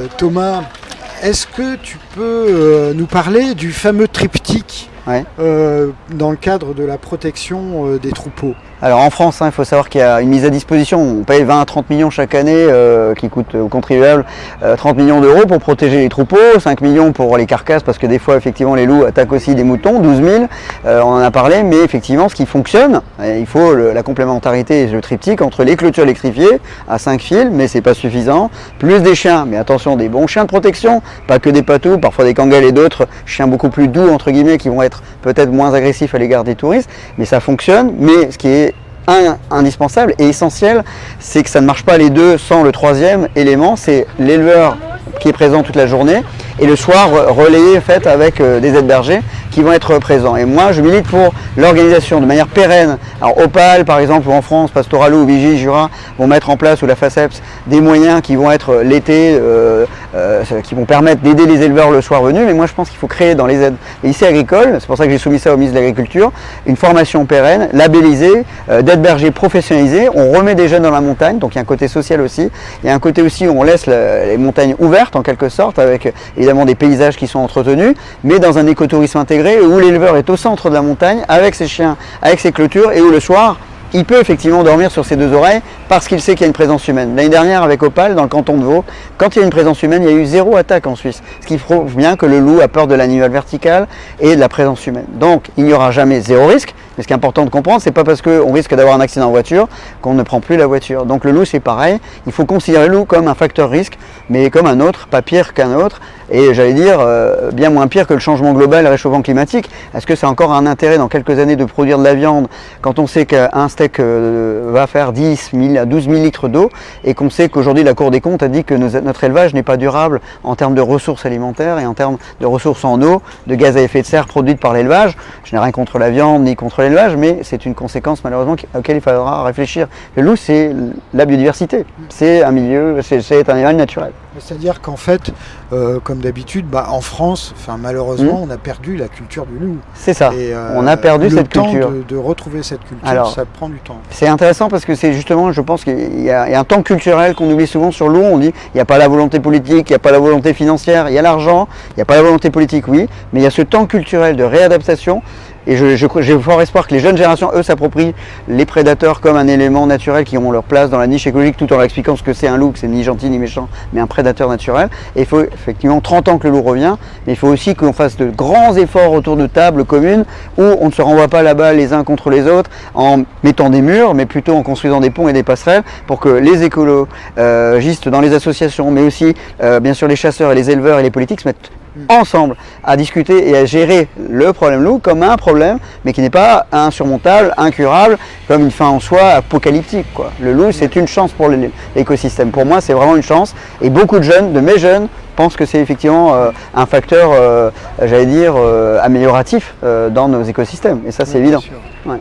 Thomas, est-ce que tu peux nous parler du fameux triptyque Ouais. dans le cadre de la protection des troupeaux? Alors en France, il faut savoir qu'il y a une mise à disposition. On paye 20 à 30 millions chaque année qui coûtent aux contribuables 30 millions d'euros pour protéger les troupeaux, 5 millions pour les carcasses parce que des fois effectivement les loups attaquent aussi des moutons, 12 000, on en a parlé, mais effectivement ce qui fonctionne, il faut la complémentarité et le triptyque entre les clôtures électrifiées à 5 fils, mais c'est pas suffisant, plus des chiens, mais attention, des bons chiens de protection, pas que des patous, parfois des kangals et d'autres chiens beaucoup plus doux entre guillemets qui vont être peut-être moins agressifs à l'égard des touristes, mais ça fonctionne, mais ce qui est indispensable et essentiel, c'est que ça ne marche pas les deux sans le troisième élément, c'est l'éleveur qui est présent toute la journée et le soir relayé fait avec des aides-bergers qui vont être présents. Et moi je milite pour l'organisation de manière pérenne. Alors Opale par exemple ou en France, Pastoralo ou Vigie, Jura vont mettre en place, ou la FACEPS, des moyens qui vont être l'été, qui vont permettre d'aider les éleveurs le soir venu, mais moi je pense qu'il faut créer dans les aides et ici agricoles, c'est pour ça que j'ai soumis ça au ministre de l'Agriculture, une formation pérenne, labellisée, d'aides-bergers professionnalisés. On remet des jeunes dans la montagne, donc il y a un côté social aussi, il y a un côté aussi où on laisse les montagnes ouvertes en quelque sorte, avec évidemment des paysages qui sont entretenus, mais dans un écotourisme intégré où l'éleveur est au centre de la montagne avec ses chiens, avec ses clôtures, et où le soir il peut effectivement dormir sur ses deux oreilles parce qu'il sait qu'il y a une présence humaine. L'année dernière avec Opale, dans le canton de Vaud, quand il y a une présence humaine, il y a eu 0 attaque en Suisse, ce qui prouve bien que le loup a peur de l'animal vertical et de la présence humaine. Donc il n'y aura jamais 0 risque, mais ce qui est important de comprendre, c'est pas parce qu'on risque d'avoir un accident en voiture qu'on ne prend plus la voiture. Donc le loup c'est pareil, il faut considérer le loup comme un facteur risque, mais comme un autre, pas pire qu'un autre, et j'allais dire bien moins pire que le changement global et le réchauffement climatique. Est-ce que c'est encore un intérêt dans quelques années de produire de la viande quand on sait qu'un steak va faire 10 000 à 12 000 litres d'eau et qu'on sait qu'aujourd'hui la Cour des comptes a dit que notre élevage n'est pas durable en termes de ressources alimentaires et en termes de ressources en eau, de gaz à effet de serre produites par l'élevage. Je n'ai rien contre la viande ni contre l'élevage, mais c'est une conséquence malheureusement auquel il faudra réfléchir. Le loup c'est la biodiversité, c'est un milieu, c'est un animal naturel. C'est-à-dire qu'en fait, comme d'habitude, en France, malheureusement, on a perdu la culture du loup. C'est ça, on a perdu cette culture. Le temps de retrouver cette culture, alors, ça prend du temps. C'est intéressant parce que c'est justement, je pense qu'il y a un temps culturel qu'on oublie souvent sur le loup. On dit il n'y a pas la volonté politique, il n'y a pas la volonté financière, il y a l'argent, il n'y a pas la volonté politique, oui, mais il y a ce temps culturel de réadaptation. Et j'ai fort espoir que les jeunes générations, eux, s'approprient les prédateurs comme un élément naturel qui ont leur place dans la niche écologique, tout en leur expliquant ce que c'est un loup, que c'est ni gentil ni méchant, mais un prédateur naturel. Et il faut effectivement 30 ans que le loup revient, mais il faut aussi qu'on fasse de grands efforts autour de tables communes où on ne se renvoie pas là-bas les uns contre les autres en mettant des murs, mais plutôt en construisant des ponts et des passerelles pour que les écologistes dans les associations, mais aussi bien sûr les chasseurs et les éleveurs et les politiques se mettent ensemble à discuter et à gérer le problème loup comme un problème, mais qui n'est pas insurmontable, incurable, comme une fin en soi apocalyptique, quoi. Le loup, c'est une chance pour l'écosystème. Pour moi, c'est vraiment une chance. Et beaucoup de jeunes, de mes jeunes, pensent que c'est effectivement un facteur, j'allais dire, amélioratif dans nos écosystèmes. Et ça, c'est évident. Ouais.